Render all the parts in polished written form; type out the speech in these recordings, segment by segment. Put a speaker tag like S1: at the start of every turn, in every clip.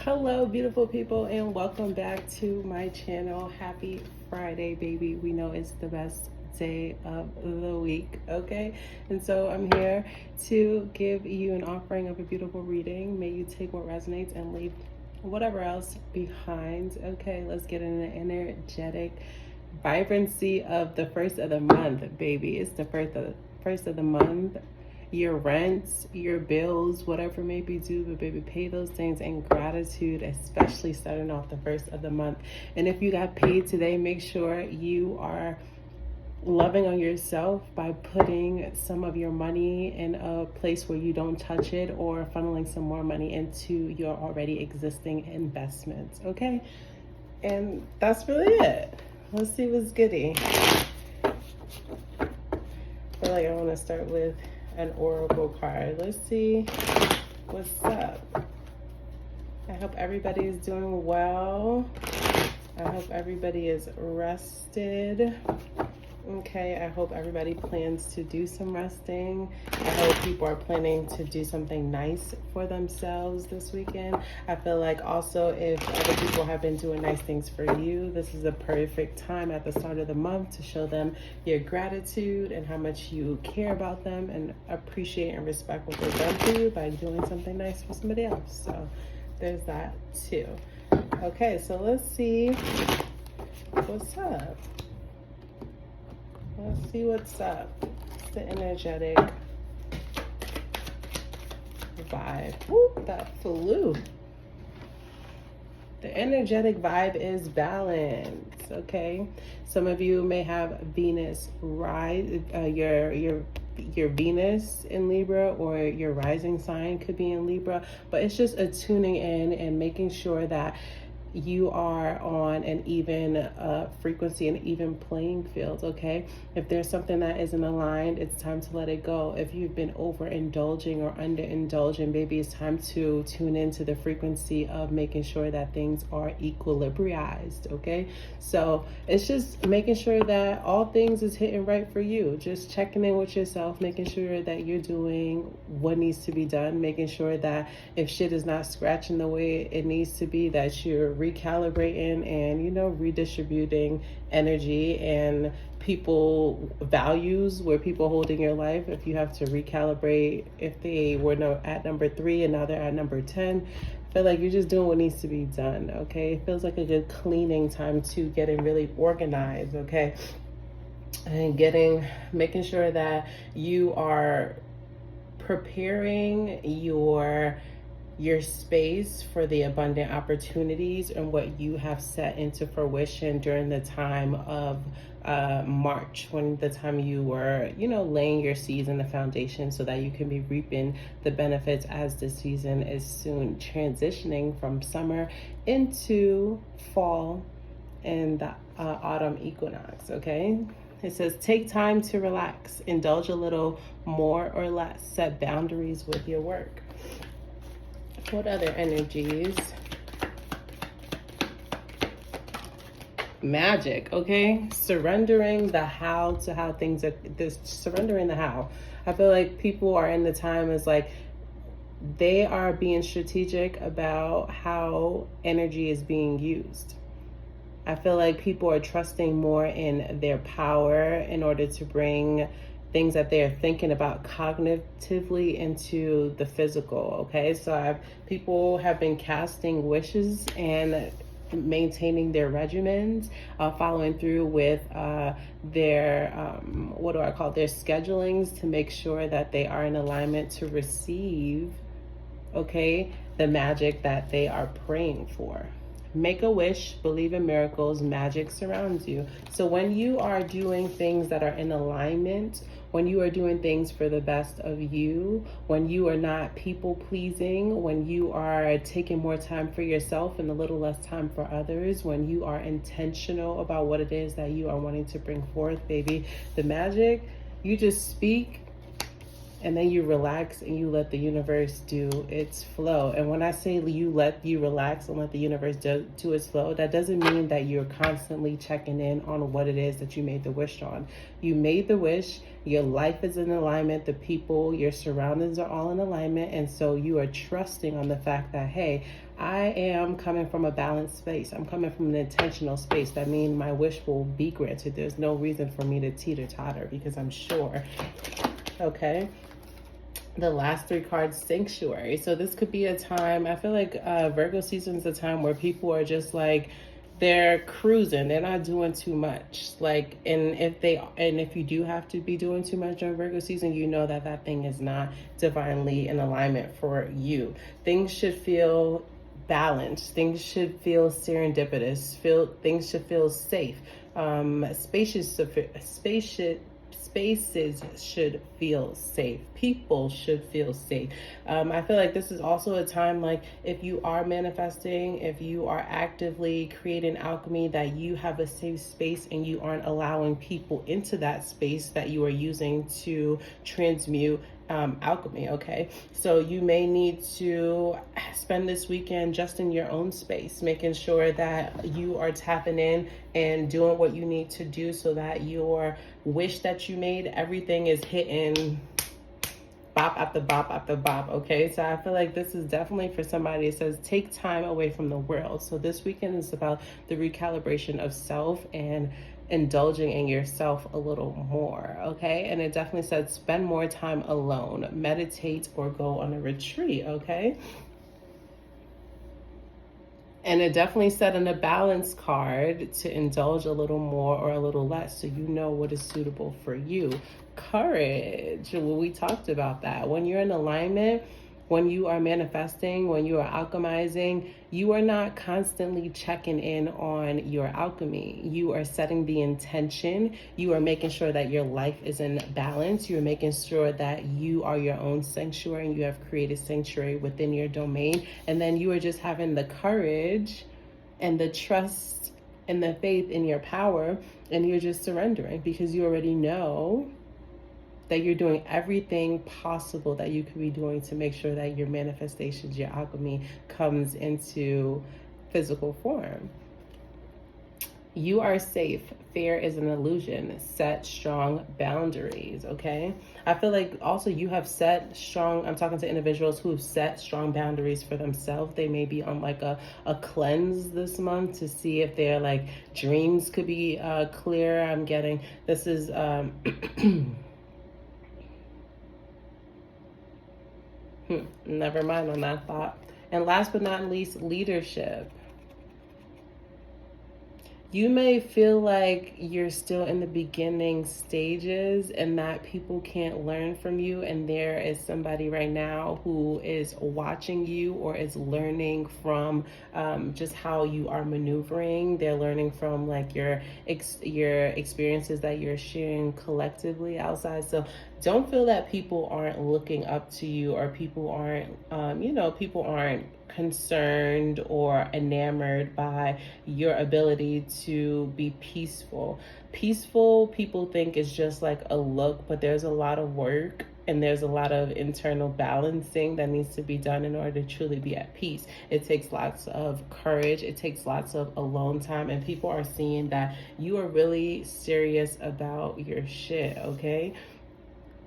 S1: Hello, beautiful people, and welcome back to my channel. Happy Friday, baby. We know it's the best day of the week, okay? And so I'm here to give you an offering of a beautiful reading. May you take what resonates and leave whatever else behind. Okay, let's get in the energetic vibrancy of the first of the month, baby. It's the first of the month. Your rents, your bills, whatever may be due, but baby, pay those things in gratitude, especially starting off the first of the month. And if you got paid today, make sure you are loving on yourself by putting some of your money in a place where you don't touch it, or funneling some more money into your already existing investments, okay? And that's really it. Let's see what's goody. I feel like I want to start with an oracle card. Let's see what's up. I hope everybody is doing well. I hope everybody is rested. Okay, I hope everybody plans to do some resting. I hope people are planning to do something nice for themselves this weekend. I feel like also if other people have been doing nice things for you, this is a perfect time at the start of the month to show them your gratitude and how much you care about them and appreciate and respect what they've done for you by doing something nice for somebody else. So there's that too. Okay, so let's see what's up. Let's see what's up. It's the energetic vibe. Whoop, that flew. The energetic vibe is balance, okay? Some of you may have Venus rise, your Venus in Libra, or your rising sign could be in Libra, but it's just a tuning in and making sure that you are on an even frequency and even playing field, okay? If there's something that isn't aligned, it's time to let it go. If you've been overindulging or underindulging, maybe it's time to tune into the frequency of making sure that things are equilibriized, okay? So it's just making sure that all things is hitting right for you. Just checking in with yourself, making sure that you're doing what needs to be done, making sure that if shit is not scratching the way it needs to be, that you're recalibrating and, you know, redistributing energy and people values where people hold in your life. If you have to recalibrate, if they were at number 3 and now they're at number 10, I feel like you're just doing what needs to be done, okay? It feels like a good cleaning time to getting really organized, okay? And making sure that you are preparing your space for the abundant opportunities and what you have set into fruition during the time of March, when the time you were, you know, laying your seeds in the foundation so that you can be reaping the benefits as the season is soon transitioning from summer into fall and the autumn equinox, okay? It says, take time to relax, indulge a little more or less, set boundaries with your work. What other energies? Magic, okay? Surrendering the how to how things are, surrendering the how. I feel like people are in the time is like, they are being strategic about how energy is being used. I feel like people are trusting more in their power in order to bring things that they're thinking about cognitively into the physical, okay? So people have been casting wishes and maintaining their regimens, following through with their, their schedulings to make sure that they are in alignment to receive, okay, the magic that they are praying for. Make a wish, believe in miracles, magic surrounds you. So when you are doing things that are in alignment, when you are doing things for the best of you, when you are not people pleasing, when you are taking more time for yourself and a little less time for others, when you are intentional about what it is that you are wanting to bring forth, baby, the magic, you just speak and then you relax and you let the universe do its flow. And when I say you relax and let the universe do its flow, that doesn't mean that you're constantly checking in on what it is that you made the wish on. You made the wish, your life is in alignment, the people, your surroundings are all in alignment, and so you are trusting on the fact that, hey, I am coming from a balanced space. I'm coming from an intentional space. That means my wish will be granted. There's no reason for me to teeter-totter because I'm sure. Okay. The last three cards, Sanctuary. So this could be a time, I feel like Virgo season is a time where people are just like, they're cruising, they're not doing too much. Like, and if you do have to be doing too much during Virgo season, you know that that thing is not divinely in alignment for you. Things should feel balanced. Things should feel serendipitous. Things should feel safe. Spaces should feel safe. People should feel safe. I feel like this is also a time, like, if you are manifesting, if you are actively creating alchemy, that you have a safe space and you aren't allowing people into that space that you are using to transmute alchemy. Okay, so you may need to spend this weekend just in your own space, making sure that you are tapping in and doing what you need to do so that your wish that you made, everything is hitting bop after bop after bop. Okay, so I feel like this is definitely for somebody. It says take time away from the world. So this weekend is about the recalibration of self and indulging in yourself a little more. Okay, and it definitely says spend more time alone, meditate, or go on a retreat. Okay, and it definitely said in the balance card to indulge a little more or a little less, so you know what is suitable for you. Courage. Well, we talked about that. When you're in alignment, when you are manifesting, when you are alchemizing, you are not constantly checking in on your alchemy. You are setting the intention. You are making sure that your life is in balance. You're making sure that you are your own sanctuary and you have created sanctuary within your domain. And then you are just having the courage and the trust and the faith in your power, and you're just surrendering because you already know that you're doing everything possible that you could be doing to make sure that your manifestations, your alchemy comes into physical form. You are safe. Fear is an illusion. Set strong boundaries, okay? I feel like also you have set strong, I'm talking to individuals who have set strong boundaries for themselves. They may be on like a cleanse this month to see if their like dreams could be clear. I'm getting, this is, never mind on that thought. And last but not least, leadership. You may feel like you're still in the beginning stages and that people can't learn from you, and there is somebody right now who is watching you or is learning from just how you are maneuvering. They're learning from like your experiences that you're sharing collectively outside. So don't feel that people aren't looking up to you, or people aren't, people aren't concerned or enamored by your ability to be peaceful. Peaceful, people think is just like a look, but there's a lot of work and there's a lot of internal balancing that needs to be done in order to truly be at peace. It takes lots of courage. It takes lots of alone time, and people are seeing that you are really serious about your shit, okay?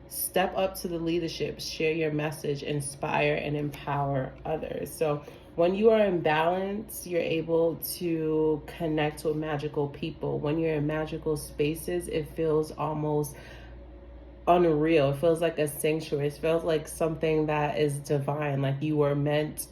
S1: Step up to the leadership, share your message, inspire and empower others. So when you are in balance, you're able to connect with magical people. When you're in magical spaces, it feels almost unreal. It feels like a sanctuary. It feels like something that is divine, like you were meant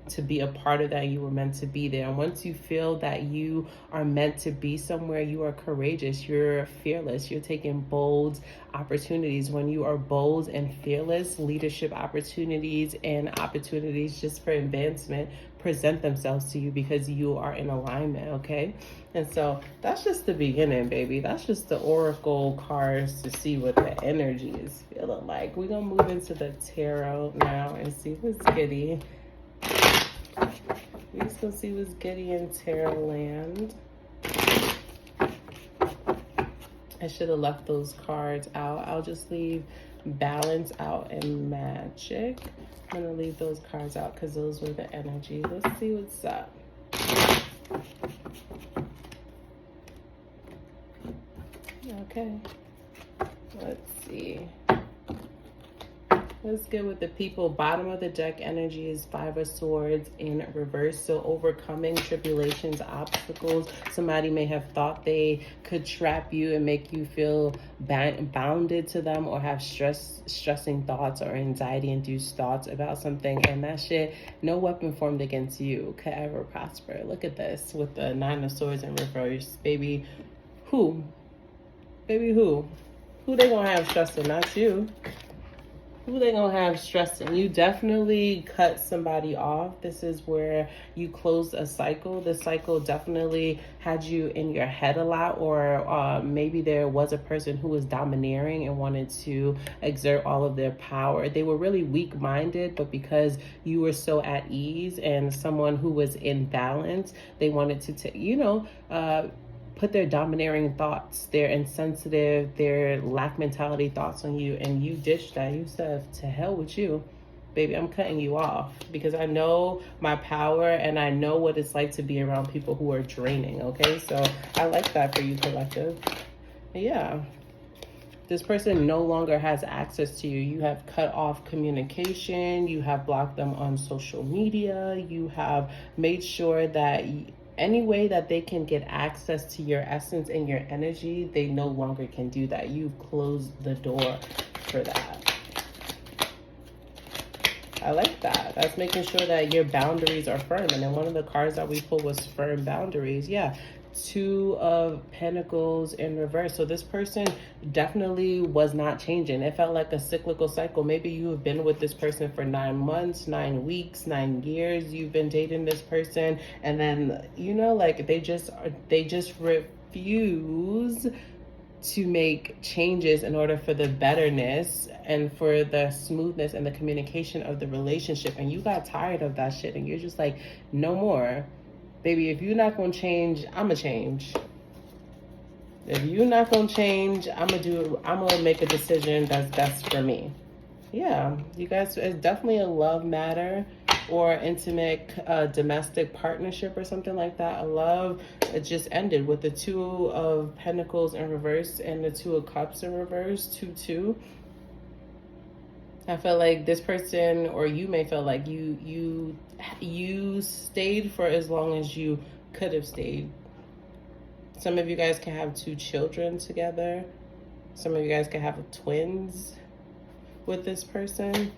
S1: to be a part of that. You were meant to be there. And once you feel that you are meant to be somewhere, you are courageous, you're fearless, you're taking bold opportunities. When you are bold and fearless, leadership opportunities and opportunities just for advancement present themselves to you because you are in alignment, okay? And so that's just the beginning, baby. That's just the oracle cards to see what the energy is feeling like. We're gonna move into the tarot now and see what's giddy. We're just gonna see what's giddy in tarot land. I should have left those cards out. I'll just leave balance out and magic. I'm going to leave those cards out because those were the energy. Let's see what's up. Okay. Let's see. Let's get with the people. Bottom of the deck energy is Five of Swords in reverse. So overcoming tribulations, obstacles. Somebody may have thought they could trap you and make you feel bounded to them, or have stressing thoughts or anxiety-induced thoughts about something. And that shit, no weapon formed against you could ever prosper. Look at this with the Nine of Swords in reverse. Baby, who? Baby, who? Who they gonna have stressing? Not you. Who they gonna have stressing? You definitely cut somebody off. This is where you closed a cycle. The cycle definitely had you in your head a lot, or maybe there was a person who was domineering and wanted to exert all of their power. They were really weak-minded, but because you were so at ease and someone who was in balance, they wanted to put their domineering thoughts, their insensitive, their lack mentality thoughts on you, and you ditched that. You said, to hell with you, baby, I'm cutting you off because I know my power and I know what it's like to be around people who are draining, okay? So I like that for you, collective. Yeah. This person no longer has access to you. You have cut off communication. You have blocked them on social media. You have made sure that any way that they can get access to your essence and your energy, they no longer can do that. You've closed the door for that. I like that. That's making sure that your boundaries are firm. And then one of the cards that we pulled was firm boundaries. Yeah. Two of Pentacles in reverse. So this person definitely was not changing. It felt like a cyclical cycle. Maybe you have been with this person for 9 months, 9 weeks, 9 years. You've been dating this person, and then like they just refuse to make changes in order for the betterness and for the smoothness and the communication of the relationship. And you got tired of that shit, and you're just like, no more. Baby, if you're not going to change, I'm going to change. If you're not going to change, I'm going to make a decision that's best for me. Yeah, you guys, it's definitely a love matter or intimate domestic partnership or something like that. A love, it just ended with the Two of Pentacles in reverse and the Two of Cups in reverse, 2-2. I feel like this person, or you may feel like you stayed for as long as you could have stayed. Some of you guys can have 2 children together. Some of you guys can have twins with this person.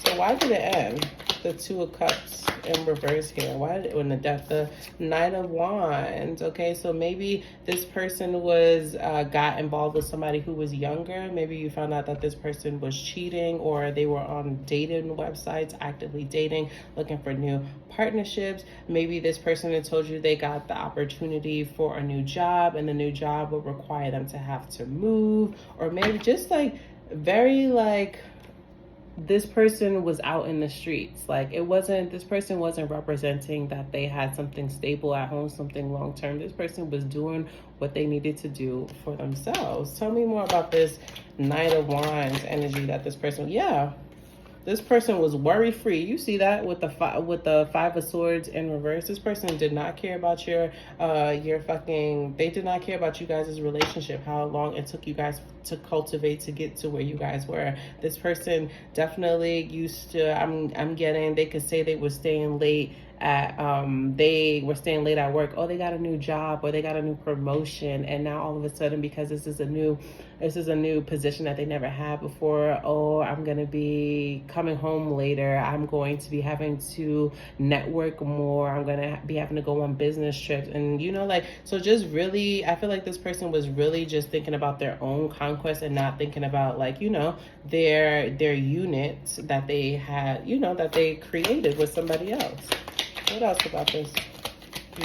S1: So why did it end? The Two of Cups in reverse here. Why did it, when the death, the Knight of Wands? Okay, so maybe this person was got involved with somebody who was younger. Maybe you found out that this person was cheating, or they were on dating websites, actively dating, looking for new partnerships. Maybe this person had told you they got the opportunity for a new job, and the new job would require them to have to move, or maybe just like very like this person was out in the streets. Like this person wasn't representing that they had something stable at home, something long-term. This person was doing what they needed to do for themselves. Tell me more about this Knight of Wands energy that this person, this person was worry-free. You see that with the Five of Swords in reverse. This person did not care about they did not care about you guys' relationship, how long it took you guys to cultivate to get to where you guys were. This person definitely used to, they could say they were staying late at work. Oh, they got a new job, or they got a new promotion, and now all of a sudden, because this is a new position that they never had before, oh, I'm gonna be coming home later, I'm going to be having to network more, I'm gonna be having to go on business trips. And so just really, I feel like this person was really just thinking about their own conquest and not thinking about their unit that they had, that they created with somebody else. What else about this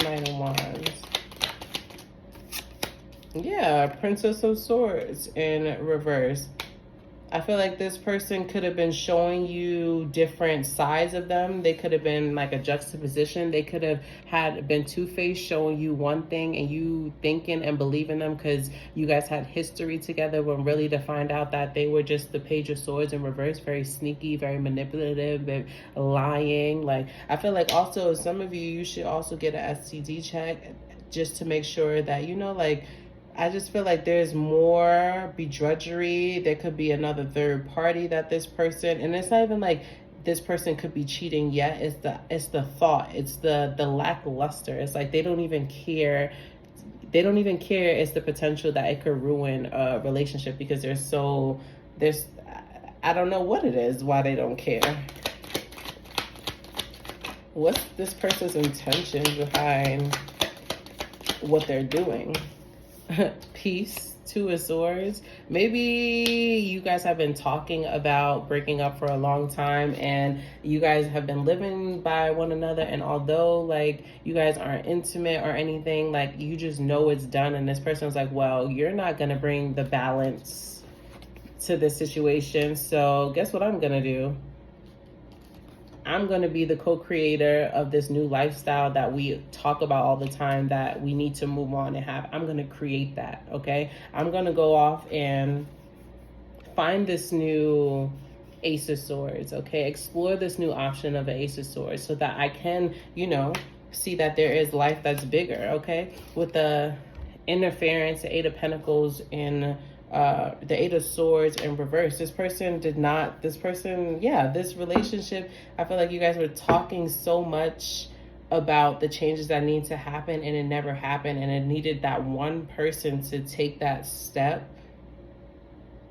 S1: Knight of Wands? Yeah, Princess of Swords in reverse. I feel like this person could have been showing you different sides of them. They could have been like a juxtaposition. They could have had been two-faced, showing you one thing and you thinking and believing them because you guys had history together, when really to find out that they were just the Page of Swords in reverse, very sneaky, very manipulative, very lying. Like, I feel like also some of you should also get an STD check just to make sure that, like, I just feel like there's more begrudgery. There could be another third party that this person, and it's not even like this person could be cheating yet. It's the thought. It's the lackluster. It's like they don't even care. They don't even care. It's the potential that it could ruin a relationship because there's I don't know what it is, why they don't care. What's this person's intentions behind what they're doing? Peace, Two of Swords. Maybe you guys have been talking about breaking up for a long time and you guys have been living by one another, and although like you guys aren't intimate or anything, like you just know it's done, and this person's like, well, you're not gonna bring the balance to this situation, so guess what I'm gonna do? I'm going to be the co-creator of this new lifestyle that we talk about all the time that we need to move on and have. I'm going to create that, okay? I'm going to go off and find this new Ace of Swords, okay? Explore this new option of an Ace of Swords so that I can, see that there is life that's bigger, okay? With the interference, the Eight of Pentacles in the Eight of Swords in reverse. This relationship, I feel like you guys were talking so much about the changes that need to happen and it never happened, and it needed that one person to take that step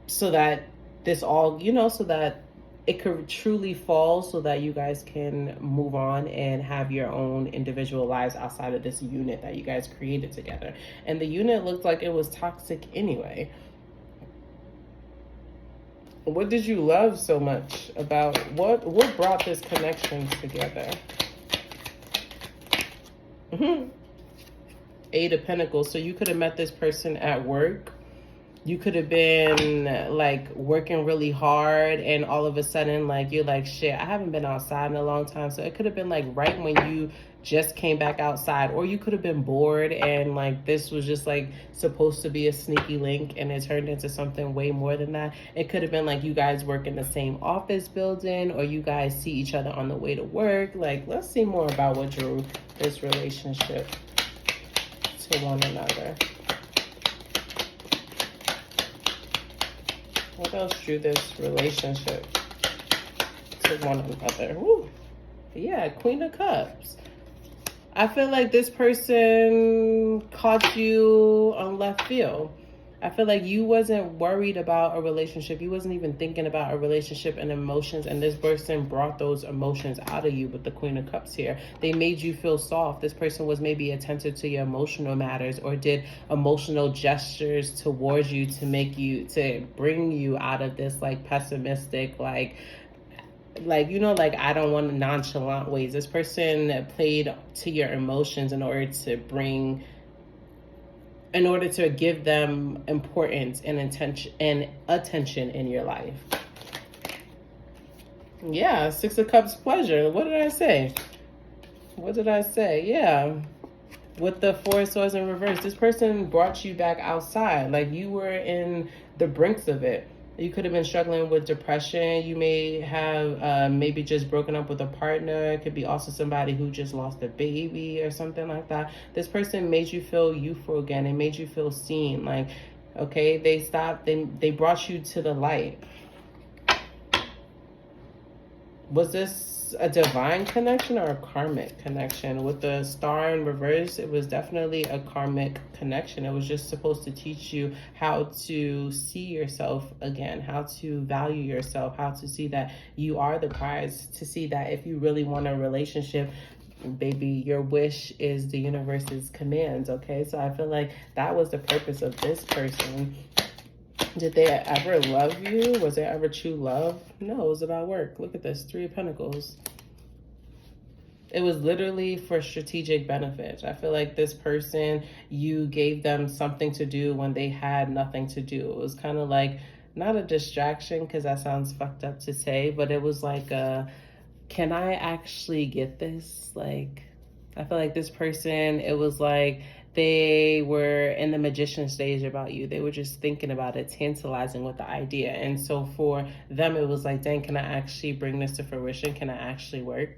S1: so that this all, so that it could truly fall, so that you guys can move on and have your own individual lives outside of this unit that you guys created together. And the unit looked like it was toxic anyway. What did you love so much about what brought this connection together? Eight of Pentacles. So you could have met this person at work. You could have been like working really hard, and all of a sudden like you're like, shit, I haven't been outside in a long time. So it could have been like right when you just came back outside, or you could have been bored and like this was just like supposed to be a sneaky link and it turned into something way more than that. It could have been like you guys work in the same office building, or you guys see each other on the way to work. Like, let's see more about what drew this relationship to one another. What else drew this relationship to one another? Woo. Yeah, Queen of Cups. I feel like this person caught you on left field. I feel like you wasn't worried about a relationship. You wasn't even thinking about a relationship and emotions. And this person brought those emotions out of you with the Queen of Cups here. They made you feel soft. This person was maybe attentive to your emotional matters, or did emotional gestures towards you to bring you out of this like pessimistic, like I don't want nonchalant ways. This person played to your emotions in order to give them importance and attention in your life. Yeah, Six of Cups, pleasure. What did I say? Yeah. With the Four of Swords in reverse, this person brought you back outside. Like you were in the brinks of it. You could have been struggling with depression. You may have maybe just broken up with a partner. It could be also somebody who just lost a baby or something like that. This person made you feel youthful again. It made you feel seen. Like, okay, they brought you to the light. Was this a divine connection or a karmic connection? With the Star in reverse, it was definitely a karmic connection. It was just supposed to teach you how to see yourself again, how to value yourself, how to see that you are the prize, to see that if you really want a relationship, baby, your wish is the universe's commands, okay? So I feel like that was the purpose of this person. Did they ever love you? Was there ever true love? No, it was about work. Look at this, Three of Pentacles. It was literally for strategic benefit. I feel like this person, you gave them something to do when they had nothing to do. It was kind of like not a distraction, because that sounds fucked up to say, but it was like can I actually get this? Like, I feel like this person, it was like they were in the magician stage about you. They were just thinking about it, tantalizing with the idea. And so for them, it was like, dang, can I actually bring this to fruition? Can I actually work?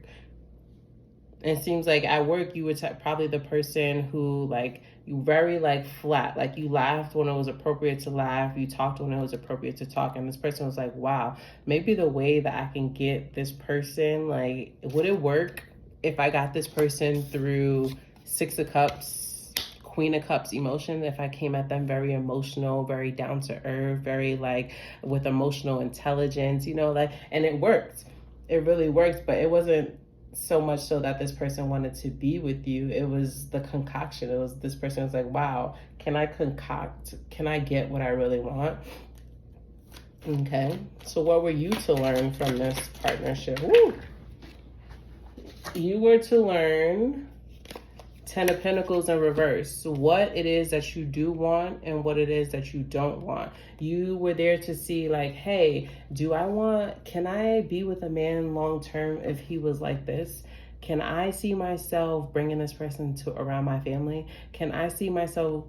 S1: It seems like at work you were probably the person who, like, you very like flat, like you laughed when it was appropriate to laugh, you talked when it was appropriate to talk, and this person was like, wow, maybe the way that I can get this person, like, would it work if I got this person through Six of Cups, Queen of Cups emotion, if I came at them very emotional, very down to earth, very like with emotional intelligence, you know, like, and it worked. It really worked, but it wasn't so much so that this person wanted to be with you. It was the concoction. It was this person was like, wow, can I concoct? Can I get what I really want? Okay, so what were you to learn from this partnership? Woo! You were to learn Ten of Pentacles in reverse. What it is that you do want and what it is that you don't want. You were there to see, like, hey, can I be with a man long term if he was like this? Can I see myself bringing this person around my family? Can I see myself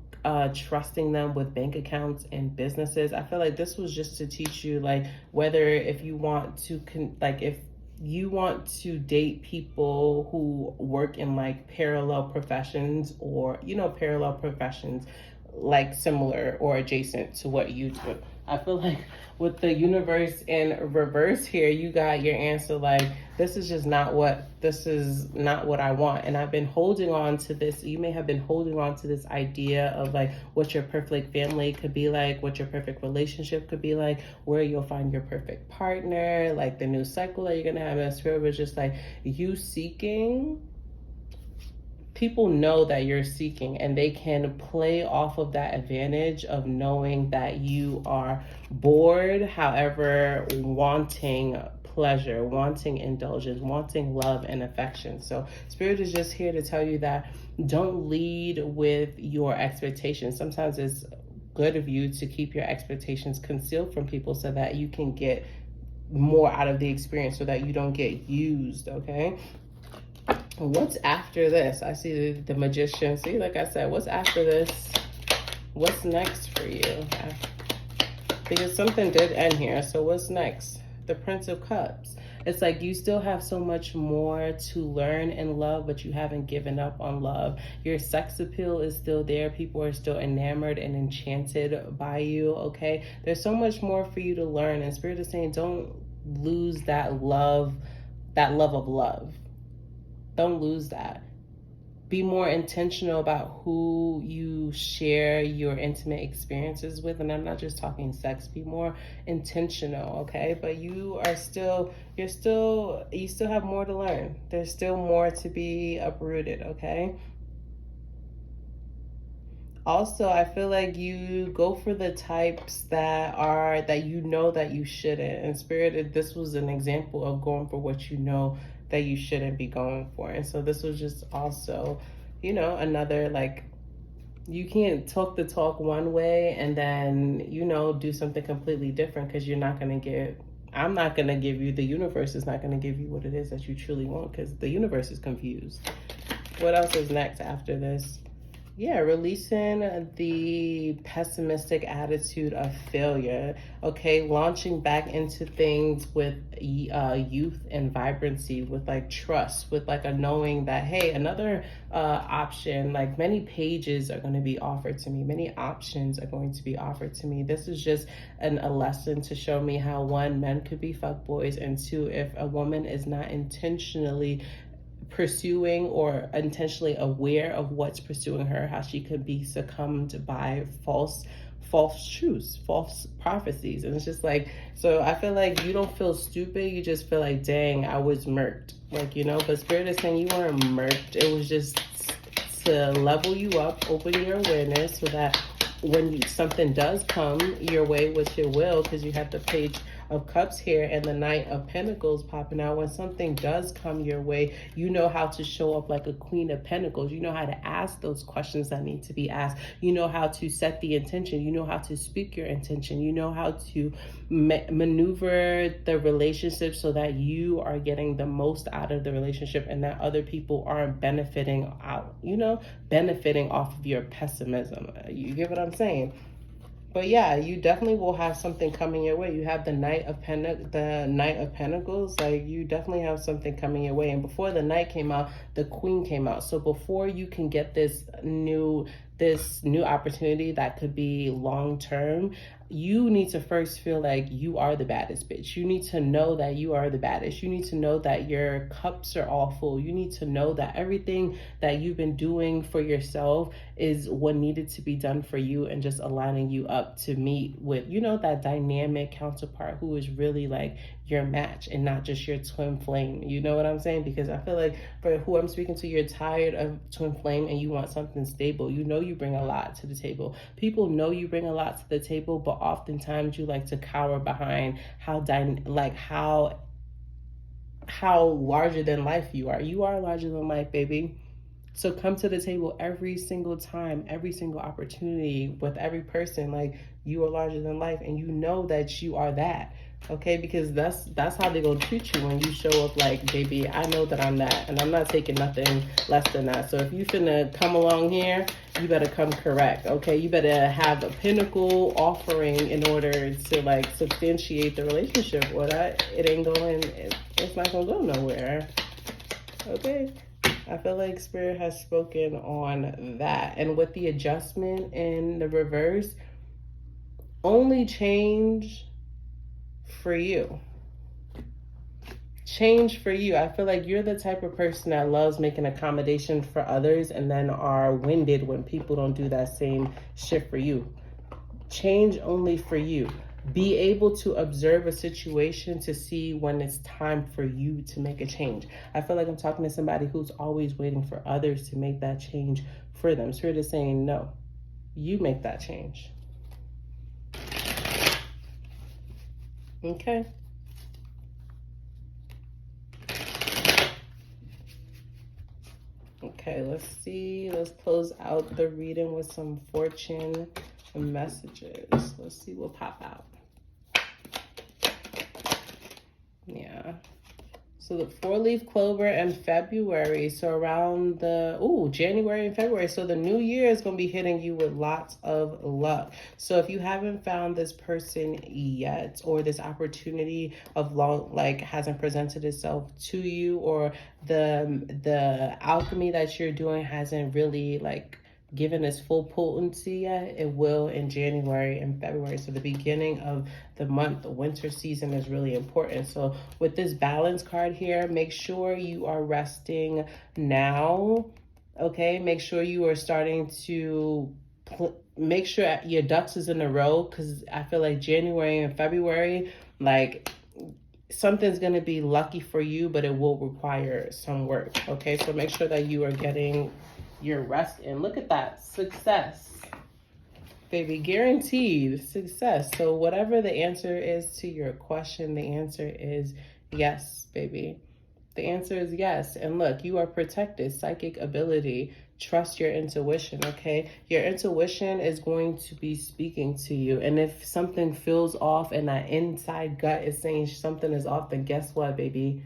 S1: trusting them with bank accounts and businesses? I feel like this was just to teach you, like, whether if you want to, if you want to date people who work in like parallel professions, or, you know, parallel professions like similar or adjacent to what you do. I feel like with the universe in reverse here, you got your answer, like, this is not what I want. And I've been holding on to this. You may have been holding on to this idea of like what your perfect family could be like, what your perfect relationship could be like, where you'll find your perfect partner, like the new cycle that you're gonna have. And Spirit was just like, you seeking, people know that you're seeking, and they can play off of that advantage of knowing that you are bored, however, wanting pleasure, wanting indulgence, wanting love and affection. So Spirit is just here to tell you that don't lead with your expectations. Sometimes it's good of you to keep your expectations concealed from people so that you can get more out of the experience, so that you don't get used, okay? What's after this? I see the Magician. See, like I said, what's after this? What's next for you? Because something did end here. So what's next? The Prince of Cups. It's like you still have so much more to learn in love, but you haven't given up on love. Your sex appeal is still there. People are still enamored and enchanted by you, okay? There's so much more for you to learn. And Spirit is saying, don't lose that love of love. Don't lose that. Be more intentional about who you share your intimate experiences with. And I'm not just talking sex. Be more intentional, okay? But you still have more to learn. There's still more to be uprooted, okay? Also, I feel like you go for the types that you know that you shouldn't. And Spirit, this was an example of going for what you know that you shouldn't be going for. And so this was just also, you know, another, like, you can't talk the talk one way and then, you know, do something completely different, because I'm not going to give you, the universe is not going to give you what it is that you truly want, because the universe is confused. What else is next after this? Yeah, releasing the pessimistic attitude of failure, okay? Launching back into things with youth and vibrancy, with like trust, with like a knowing that, hey, another option, like many pages are going to be offered to me. Many options are going to be offered to me. This is just a lesson to show me how, one, men could be fuckboys, and two, if a woman is not intentionally pursuing or intentionally aware of what's pursuing her, how she could be succumbed by false truths, false prophecies. And it's just like, so I feel like you don't feel stupid, you just feel like, dang, I was murked, like, you know. But Spirit is saying you weren't murked. It was just to level you up, open your awareness, so that when something does come your way, which it will, because you have the Page of Cups here and the Knight of Pentacles popping out. When something does come your way, you know how to show up like a Queen of Pentacles. You know how to ask those questions that need to be asked. You know how to set the intention. You know how to speak your intention. You know how to maneuver the relationship so that you are getting the most out of the relationship and that other people aren't benefiting out, benefiting off of your pessimism. You get what I'm saying? But yeah, you definitely will have something coming your way. You have the Knight of Pentacles. Like, you definitely have something coming your way. And before the Knight came out, the Queen came out. So before you can get this new opportunity that could be long term, you need to first feel like you are the baddest bitch. You need to know that you are the baddest. You need to know that your cups are all full. You need to know that everything that you've been doing for yourself is what needed to be done for you, and just aligning you up to meet with, that dynamic counterpart who is really like your match and not just your twin flame. You know what I'm saying? Because I feel like for who I'm speaking to, you're tired of twin flame and you want something stable. You bring a lot to the table. People know you bring a lot to the table, but oftentimes you like to cower behind how larger than life you are. You are larger than life, baby. So come to the table every single time, every single opportunity, with every person, like you are larger than life, and you know that you are that. Okay, because that's how they gonna treat you when you show up like, baby, I know that I'm that, and I'm not taking nothing less than that. So if you finna come along here, you better come correct. Okay, you better have a pinnacle offering in order to like substantiate the relationship, or that it's not gonna go nowhere. Okay, I feel like Spirit has spoken on that. And with the adjustment in the reverse, only change for you. Change for you. I feel like you're the type of person that loves making accommodation for others and then are winded when people don't do that same shit for you. Change only for you. Be able to observe a situation to see when it's time for you to make a change. I feel like I'm talking to somebody who's always waiting for others to make that change for them. Spirit is saying, no, you make that change. Okay. Okay, let's see. Let's close out the reading with some fortune messages. Let's see what pop out. Yeah. So the 4-leaf clover in February. So around January and February. So the new year is going to be hitting you with lots of luck. So if you haven't found this person yet, or this opportunity of hasn't presented itself to you, or the alchemy that you're doing hasn't really given its full potency yet, it will in January and February. So the beginning of the month, the winter season, is really important. So with this balance card here, make sure you are resting now. Okay, make sure you are starting to make sure your ducks is in a row, because I feel like January and February, something's going to be lucky for you, but it will require some work. Okay, so make sure that you are getting your rest in. Look at that. Success, baby. Guaranteed success. So whatever the answer is to your question, the answer is yes, baby. The answer is yes. And look, you are protected. Psychic ability. Trust your intuition, okay? Your intuition is going to be speaking to you. And if something feels off and that inside gut is saying something is off, then guess what, baby?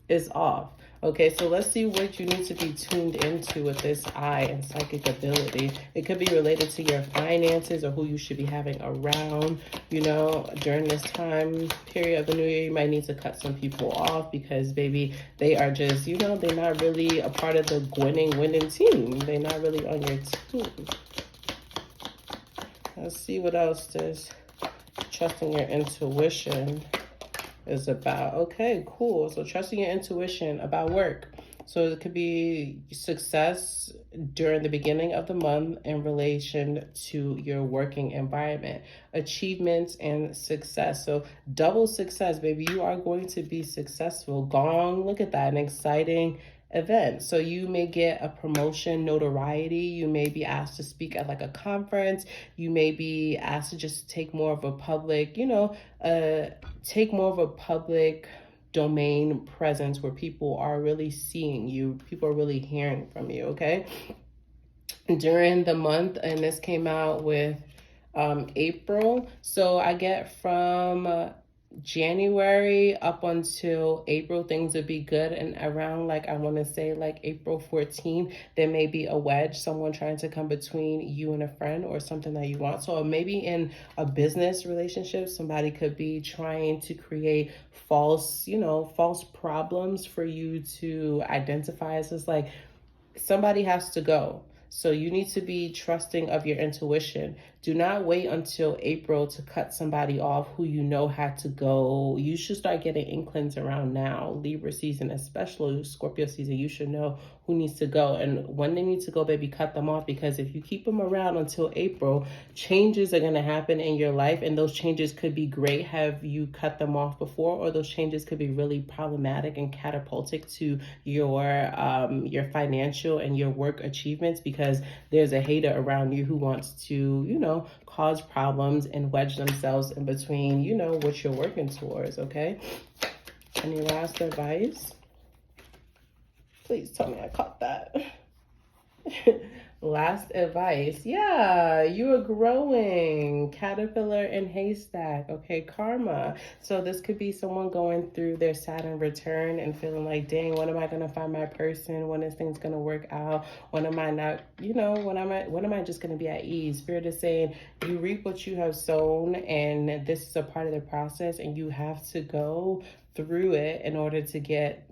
S1: It's off. Okay, so let's see what you need to be tuned into with this eye and psychic ability. It could be related to your finances or who you should be having around. During this time period of the new year, you might need to cut some people off because, baby, they are just, they're not really a part of the winning team. They're not really on your team. Let's see what else this trusting your intuition is about. Okay, cool. So trusting your intuition about work. So it could be success during the beginning of the month in relation to your working environment, achievements and success. So double success, baby. You are going to be successful. Gong, look at that. An exciting event. So you may get a promotion, notoriety. You may be asked to speak at like a conference. You may be asked to just take more of a public, take more of a public domain presence where people are really seeing you, people are really hearing from you, okay? During the month, and this came out with April. So I get from January up until April, things would be good. And around like, I want to say like April 14, there may be a wedge, someone trying to come between you and a friend or something that you want. So maybe in a business relationship, somebody could be trying to create false problems for you to identify as just like, somebody has to go. So you need to be trusting of your intuition. Do not wait until April to cut somebody off who you know had to go. You should start getting inklings around now. Libra season, especially Scorpio season, you should know who needs to go. And when they need to go, baby, cut them off, because if you keep them around until April, changes are going to happen in your life, and those changes could be great. Have you cut them off before? Or those changes could be really problematic and catapultic to your financial and your work achievements, because there's a hater around you who wants to, cause problems and wedge themselves in between, what you're working towards, okay? Any last advice? Please tell me I caught that. Last advice. Yeah, you are growing. Caterpillar and haystack. Okay, karma. So this could be someone going through their Saturn return and feeling like, dang, when am I going to find my person? When is things going to work out? When am I not, when am I just going to be at ease? Spirit is saying you reap what you have sown, and this is a part of the process, and you have to go through it in order to get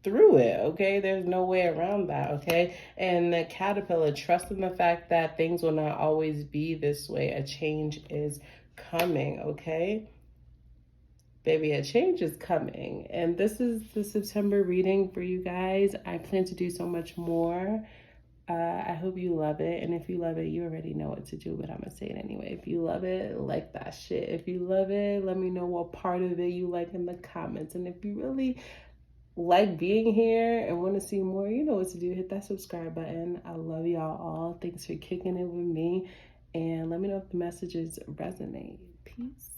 S1: through it, okay? There's no way around that, okay? And the caterpillar, trust in the fact that things will not always be this way. A change is coming, okay? Baby, a change is coming. And this is the September reading for you guys. I plan to do so much more. I hope you love it. And if you love it, you already know what to do, but I'm going to say it anyway. If you love it, like that shit. If you love it, let me know what part of it you like in the comments. And if you really like being here and want to see more, you know what to do. Hit that subscribe button. I love y'all all. Thanks for kicking it with me. And let me know if the messages resonate. Peace.